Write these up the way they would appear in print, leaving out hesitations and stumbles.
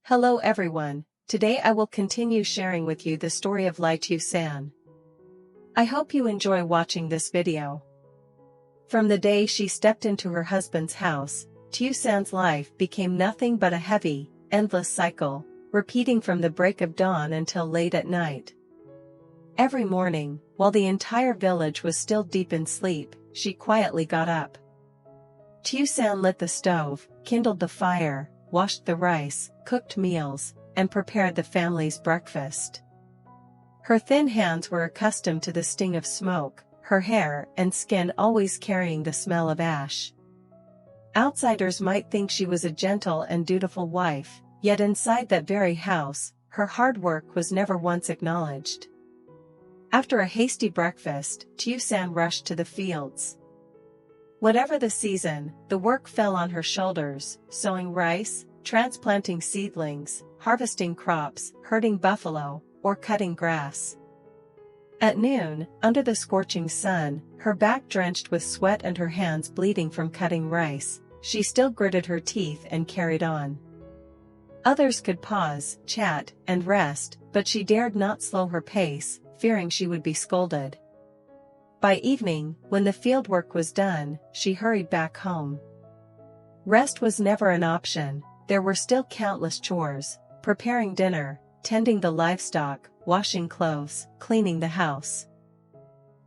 Hello everyone, today I will continue sharing with you the story of Tieu San. I hope you enjoy watching this video. From the day she stepped into her husband's house, Tieu San's life became nothing but a heavy, endless cycle, repeating from the break of dawn until late at night. Every morning, while the entire village was still deep in sleep, she quietly got up. Tieu San lit the stove, kindled the fire, washed the rice, cooked meals, and prepared the family's breakfast. Her thin hands were accustomed to the sting of smoke, her hair and skin always carrying the smell of ash. Outsiders might think she was a gentle and dutiful wife, yet inside that very house, her hard work was never once acknowledged. After a hasty breakfast, Tieu San rushed to the fields. Whatever the season, the work fell on her shoulders, sowing rice, transplanting seedlings, harvesting crops, herding buffalo, or cutting grass. At noon, under the scorching sun, her back drenched with sweat and her hands bleeding from cutting rice, she still gritted her teeth and carried on. Others could pause, chat, and rest, but she dared not slow her pace, fearing she would be scolded. By evening, when the fieldwork was done, she hurried back home. Rest was never an option, there were still countless chores, preparing dinner, tending the livestock, washing clothes, cleaning the house.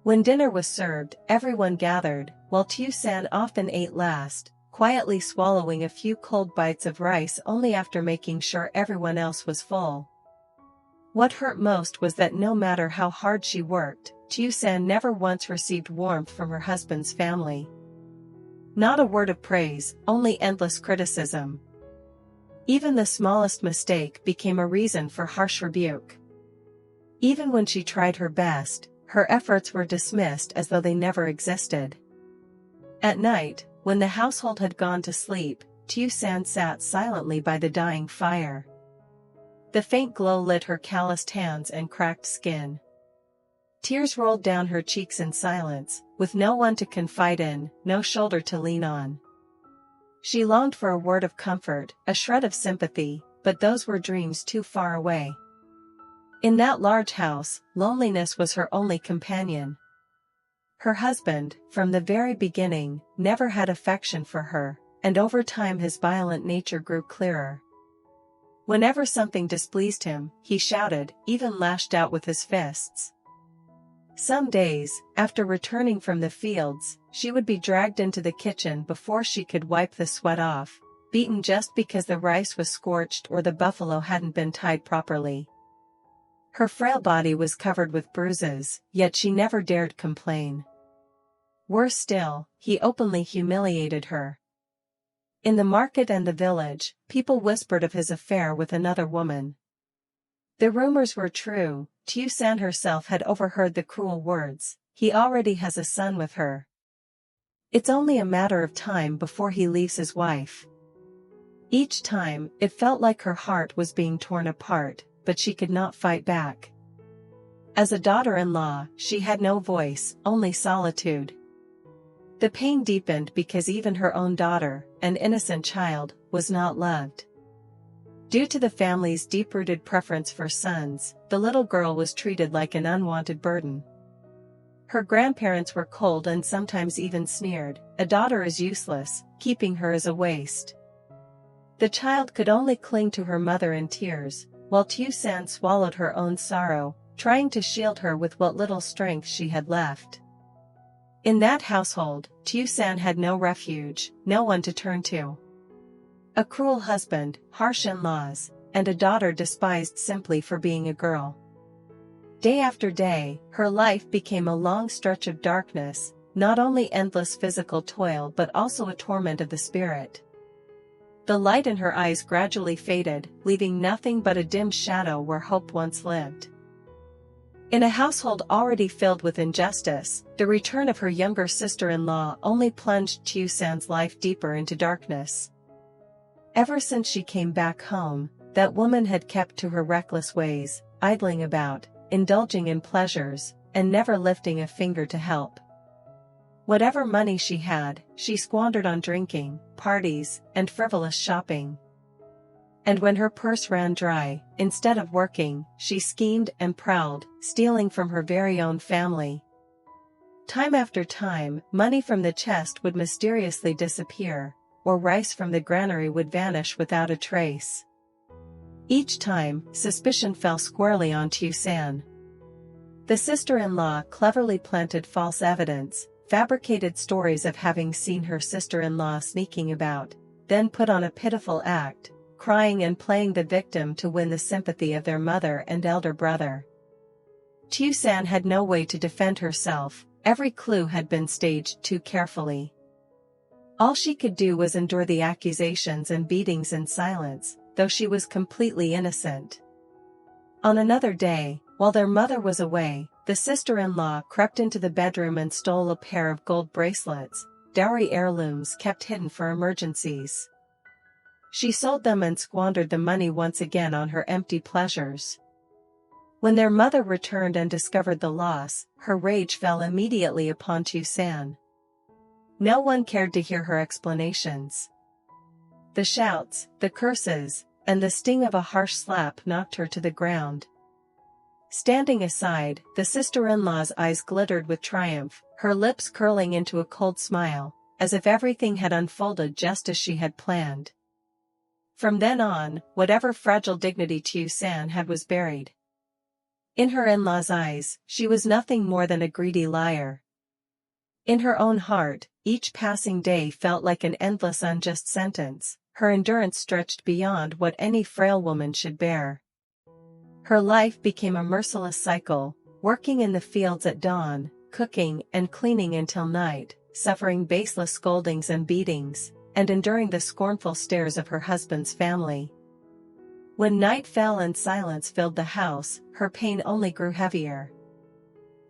When dinner was served, everyone gathered, while Tieu San often ate last, quietly swallowing a few cold bites of rice only after making sure everyone else was full. What hurt most was that no matter how hard she worked, Tieu San never once received warmth from her husband's family. Not a word of praise, only endless criticism. Even the smallest mistake became a reason for harsh rebuke. Even when she tried her best, her efforts were dismissed as though they never existed. At night, when the household had gone to sleep, Tieu San sat silently by the dying fire. The faint glow lit her calloused hands and cracked skin. Tears rolled down her cheeks in silence, with no one to confide in, no shoulder to lean on. She longed for a word of comfort, a shred of sympathy, but those were dreams too far away. In that large house, loneliness was her only companion. Her husband, from the very beginning, never had affection for her, and over time his violent nature grew clearer. Whenever something displeased him, he shouted, even lashed out with his fists. Some days, after returning from the fields, she would be dragged into the kitchen before she could wipe the sweat off, beaten just because the rice was scorched or the buffalo hadn't been tied properly. Her frail body was covered with bruises, yet she never dared complain. Worse still, he openly humiliated her. In the market and the village, people whispered of his affair with another woman. The rumors were true. Tieu San herself had overheard the cruel words, "He already has a son with her. It's only a matter of time before he leaves his wife." Each time, it felt like her heart was being torn apart, but she could not fight back. As a daughter-in-law, she had no voice, only solitude. The pain deepened because even her own daughter, an innocent child, was not loved. Due to the family's deep-rooted preference for sons, the little girl was treated like an unwanted burden. Her grandparents were cold and sometimes even sneered, "A daughter is useless, keeping her is a waste." The child could only cling to her mother in tears, while Tieu San swallowed her own sorrow, trying to shield her with what little strength she had left. In that household, Tieu San had no refuge, no one to turn to. A cruel husband, harsh in-laws, and a daughter despised simply for being a girl. Day after day, her life became a long stretch of darkness, not only endless physical toil but also a torment of the spirit. The light in her eyes gradually faded, leaving nothing but a dim shadow where hope once lived. In a household already filled with injustice, the return of her younger sister-in-law only plunged Tieu San's life deeper into darkness. Ever since she came back home, that woman had kept to her reckless ways, idling about, indulging in pleasures, and never lifting a finger to help. Whatever money she had, she squandered on drinking, parties, and frivolous shopping. And when her purse ran dry, instead of working, she schemed and prowled, stealing from her very own family. Time after time, money from the chest would mysteriously disappear, or rice from the granary would vanish without a trace. Each time, suspicion fell squarely on Tieu San. The sister-in-law cleverly planted false evidence, fabricated stories of having seen her sister-in-law sneaking about, then put on a pitiful act, crying and playing the victim to win the sympathy of their mother and elder brother. Tieu San had no way to defend herself, every clue had been staged too carefully. All she could do was endure the accusations and beatings in silence, though she was completely innocent. On another day, while their mother was away, the sister-in-law crept into the bedroom and stole a pair of gold bracelets, dowry heirlooms kept hidden for emergencies. She sold them and squandered the money once again on her empty pleasures. When their mother returned and discovered the loss, her rage fell immediately upon Tieu San. No one cared to hear her explanations. The shouts, the curses, and the sting of a harsh slap knocked her to the ground. Standing aside, the sister-in-law's eyes glittered with triumph, her lips curling into a cold smile, as if everything had unfolded just as she had planned. From then on, whatever fragile dignity Tieu San had was buried. In her in-laws' eyes, she was nothing more than a greedy liar. In her own heart, each passing day felt like an endless unjust sentence, her endurance stretched beyond what any frail woman should bear. Her life became a merciless cycle, working in the fields at dawn, cooking and cleaning until night, suffering baseless scoldings and beatings, and enduring the scornful stares of her husband's family. When night fell and silence filled the house, her pain only grew heavier.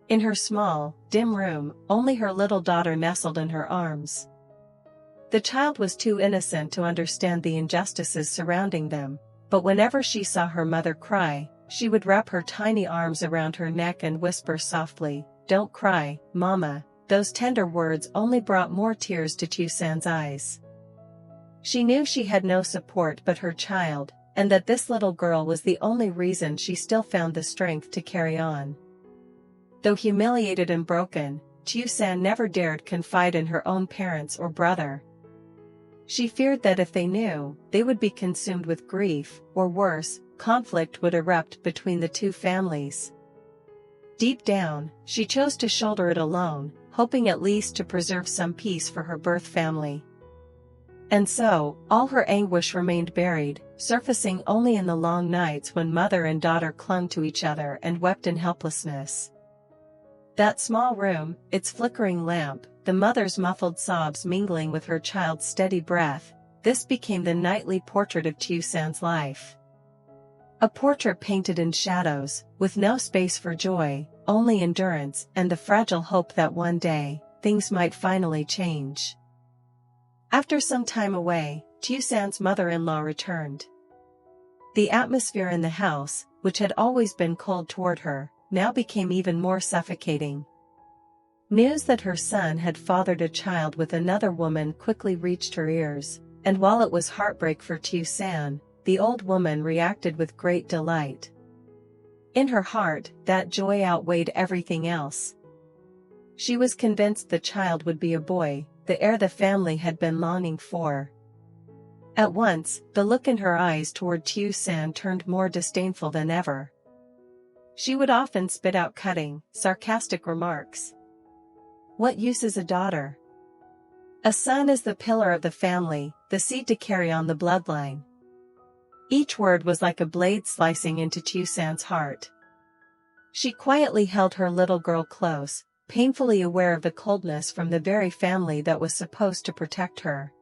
In her small, dim room, only her little daughter nestled in her arms. The child was too innocent to understand the injustices surrounding them, but whenever she saw her mother cry, she would wrap her tiny arms around her neck and whisper softly, "Don't cry, Mama." Those tender words only brought more tears to Tieu San's eyes. She knew she had no support but her child, and that this little girl was the only reason she still found the strength to carry on. Though humiliated and broken, Tieu San never dared confide in her own parents or brother. She feared that if they knew, they would be consumed with grief, or worse, conflict would erupt between the two families. Deep down, she chose to shoulder it alone, hoping at least to preserve some peace for her birth family. And so, all her anguish remained buried, surfacing only in the long nights when mother and daughter clung to each other and wept in helplessness. That small room, its flickering lamp, the mother's muffled sobs mingling with her child's steady breath, this became the nightly portrait of Tieu San's life. A portrait painted in shadows, with no space for joy, only endurance and the fragile hope that one day, things might finally change. After some time away, Tieu San's mother-in-law returned. The atmosphere in the house, which had always been cold toward her, now became even more suffocating. News that her son had fathered a child with another woman quickly reached her ears, and while it was heartbreak for Tieu San, the old woman reacted with great delight. In her heart, that joy outweighed everything else. She was convinced the child would be a boy, the heir the family had been longing for. At once, the look in her eyes toward Tieu San turned more disdainful than ever. She would often spit out cutting, sarcastic remarks. What use is a daughter? A son is the pillar of the family, the seed to carry on the bloodline. Each word was like a blade slicing into Tieu San's heart. She quietly held her little girl close, painfully aware of the coldness from the very family that was supposed to protect her.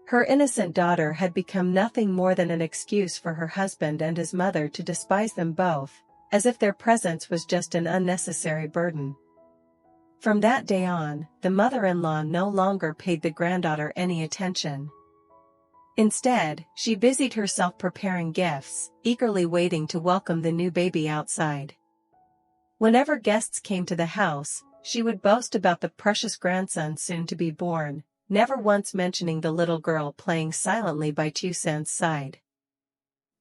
Her innocent daughter had become nothing more than an excuse for her husband and his mother to despise them both, as if their presence was just an unnecessary burden. From that day on, the mother-in-law no longer paid the granddaughter any attention. Instead, she busied herself preparing gifts, eagerly waiting to welcome the new baby outside. Whenever guests came to the house, she would boast about the precious grandson soon to be born, never once mentioning the little girl playing silently by Tieu San's side.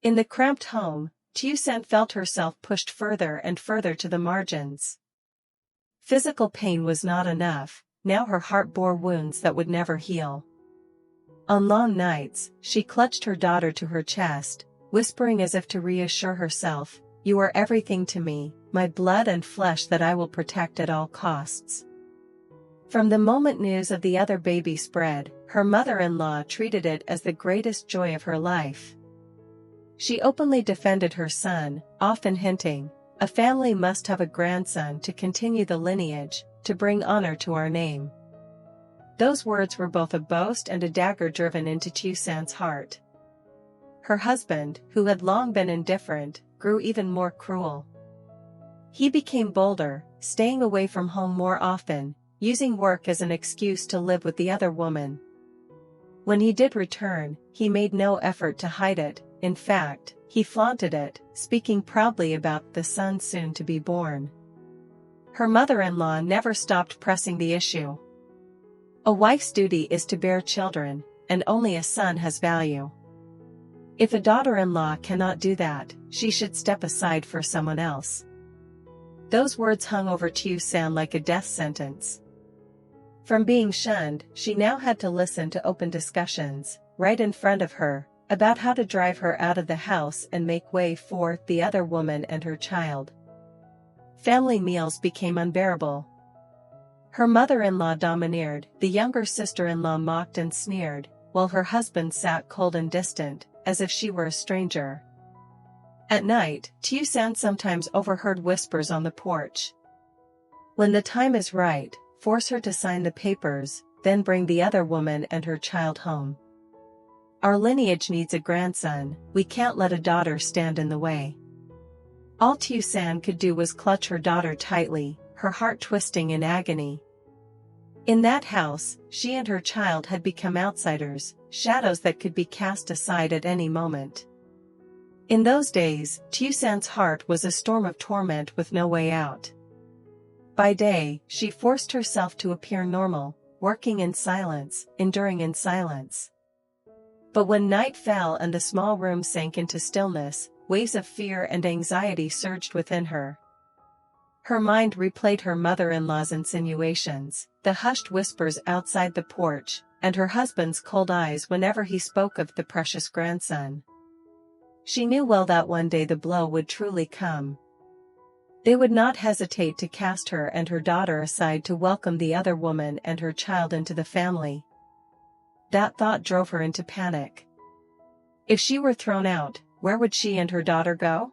In the cramped home, Tieu San felt herself pushed further and further to the margins. Physical pain was not enough, now her heart bore wounds that would never heal. On long nights, she clutched her daughter to her chest, whispering as if to reassure herself, "You are everything to me, my blood and flesh that I will protect at all costs." From the moment news of the other baby spread, her mother-in-law treated it as the greatest joy of her life. She openly defended her son, often hinting, "A family must have a grandson to continue the lineage, to bring honor to our name." Those words were both a boast and a dagger driven into Tieu San's heart. Her husband, who had long been indifferent, grew even more cruel. He became bolder, staying away from home more often, using work as an excuse to live with the other woman. When he did return, he made no effort to hide it. In fact, he flaunted it, speaking proudly about the son soon to be born. Her mother-in-law never stopped pressing the issue. A wife's duty is to bear children, and only a son has value. If a daughter-in-law cannot do that, she should step aside for someone else. Those words hung over Tieu San like a death sentence. From being shunned, she now had to listen to open discussions, right in front of her, about how to drive her out of the house and make way for the other woman and her child. Family meals became unbearable. Her mother-in-law domineered, the younger sister-in-law mocked and sneered, while her husband sat cold and distant, as if she were a stranger. At night, Tieu San sometimes overheard whispers on the porch. "When the time is right, force her to sign the papers, then bring the other woman and her child home. Our lineage needs a grandson, we can't let a daughter stand in the way." All Tieu San could do was clutch her daughter tightly, her heart twisting in agony. In that house, she and her child had become outsiders, shadows that could be cast aside at any moment. In those days, Tieu San's heart was a storm of torment with no way out. By day, she forced herself to appear normal, working in silence, enduring in silence. But when night fell and the small room sank into stillness, waves of fear and anxiety surged within her. Her mind replayed her mother-in-law's insinuations, the hushed whispers outside the porch, and her husband's cold eyes whenever he spoke of the precious grandson. She knew well that one day the blow would truly come. They would not hesitate to cast her and her daughter aside to welcome the other woman and her child into the family. That thought drove her into panic. If she were thrown out, where would she and her daughter go?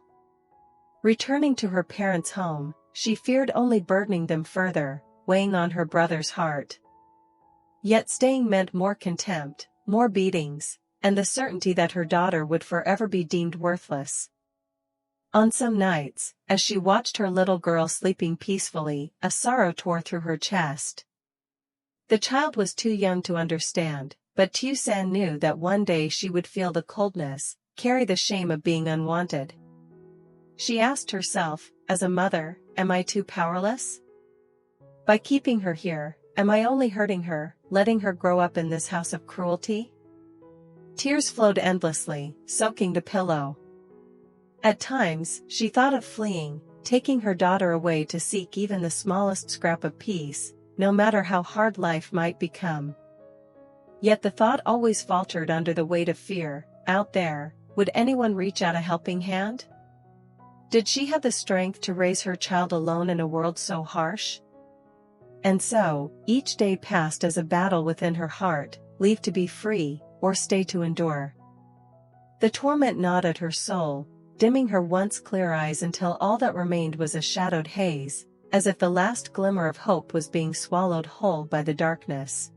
Returning to her parents' home, she feared only burdening them further, weighing on her brother's heart. Yet staying meant more contempt, more beatings, and the certainty that her daughter would forever be deemed worthless. On some nights, as she watched her little girl sleeping peacefully, a sorrow tore through her chest. The child was too young to understand, but Tieu San knew that one day she would feel the coldness, carry the shame of being unwanted. She asked herself, as a mother, am I too powerless? By keeping her here, am I only hurting her, letting her grow up in this house of cruelty? Tears flowed endlessly, soaking the pillow. At times, she thought of fleeing, taking her daughter away to seek even the smallest scrap of peace, no matter how hard life might become. Yet the thought always faltered under the weight of fear. Out there, would anyone reach out a helping hand? Did she have the strength to raise her child alone in a world so harsh? And so, each day passed as a battle within her heart, leave to be free, or stay to endure. The torment gnawed at her soul, dimming her once clear eyes until all that remained was a shadowed haze, as if the last glimmer of hope was being swallowed whole by the darkness.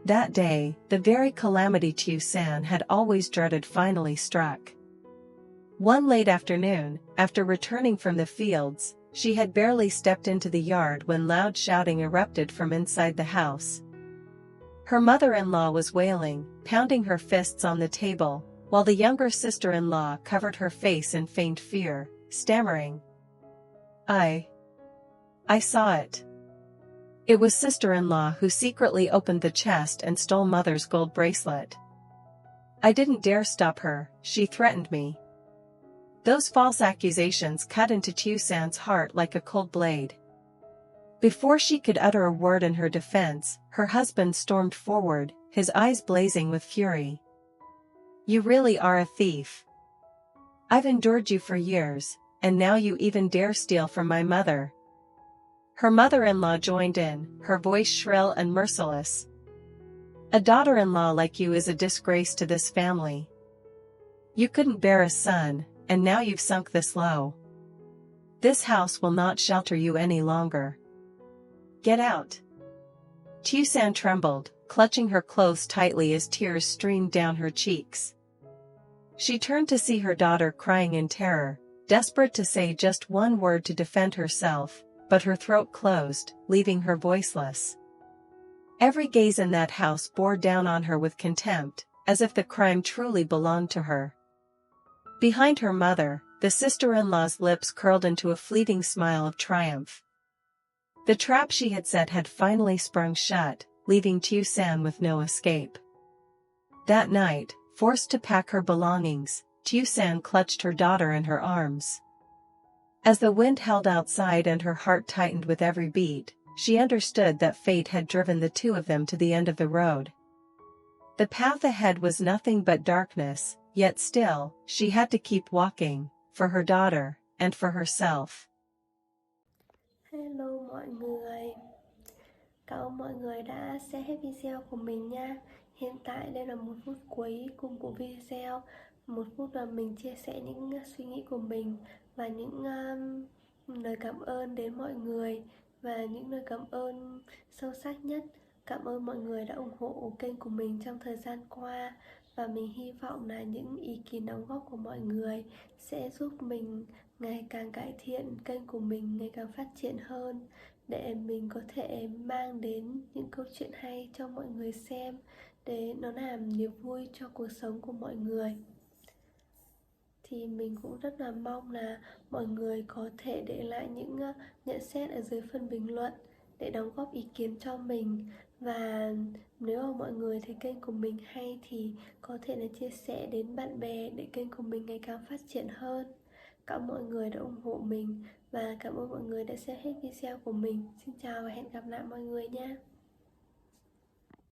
That day, the very calamity Tieu San had always dreaded finally struck. One late afternoon, after returning from the fields, she had barely stepped into the yard when loud shouting erupted from inside the house. Her mother-in-law was wailing, pounding her fists on the table, while the younger sister-in-law covered her face in feigned fear, stammering, I saw it. It was sister-in-law who secretly opened the chest and stole mother's gold bracelet. I didn't dare stop her, she threatened me. Those false accusations cut into Tiểu San's heart like a cold blade. Before she could utter a word in her defense, her husband stormed forward, his eyes blazing with fury. You really are a thief. I've endured you for years, and now you even dare steal from my mother. Her mother-in-law joined in, her voice shrill and merciless. A daughter-in-law like you is a disgrace to this family. You couldn't bear a son, and now you've sunk this low. This house will not shelter you any longer. Get out. Tiểu San trembled, clutching her clothes tightly as tears streamed down her cheeks. She turned to see her daughter crying in terror, desperate to say just one word to defend herself, but her throat closed, leaving her voiceless. Every gaze in that house bore down on her with contempt, as if the crime truly belonged to her. Behind her mother, the sister-in-law's lips curled into a fleeting smile of triumph. The trap she had set had finally sprung shut, leaving Tiểu San with no escape. That night, forced to pack her belongings, Tiểu San clutched her daughter in her arms. As the wind howled outside and her heart tightened with every beat, she understood that fate had driven the two of them to the end of the road. The path ahead was nothing but darkness, yet still, she had to keep walking, for her daughter, and for herself. Hello mọi người. Cảm ơn mọi người đã xem hết video của mình nha. Hiện tại đây là 1 phút cuối cùng của video. 1 phút mà mình chia sẻ những suy nghĩ của mình và những lời cảm ơn đến mọi người, và những lời cảm ơn sâu sắc nhất. Cảm ơn mọi người đã ủng hộ kênh của mình trong thời gian qua, và mình hy vọng là những ý kiến đóng góp của mọi người sẽ giúp mình ngày càng cải thiện kênh của mình, ngày càng phát triển hơn, để mình có thể mang đến những câu chuyện hay cho mọi người xem, để nó làm niềm vui cho cuộc sống của mọi người. Thì mình cũng rất là mong là mọi người có thể để lại những nhận xét ở dưới phần bình luận để đóng góp ý kiến cho mình. Và nếu mà mọi người thấy kênh của mình hay thì có thể là chia sẻ đến bạn bè để kênh của mình ngày càng phát triển hơn. Cảm ơn mọi người đã ủng hộ mình, và cảm ơn mọi người đã xem hết video của mình. Xin chào và hẹn gặp lại mọi người nha.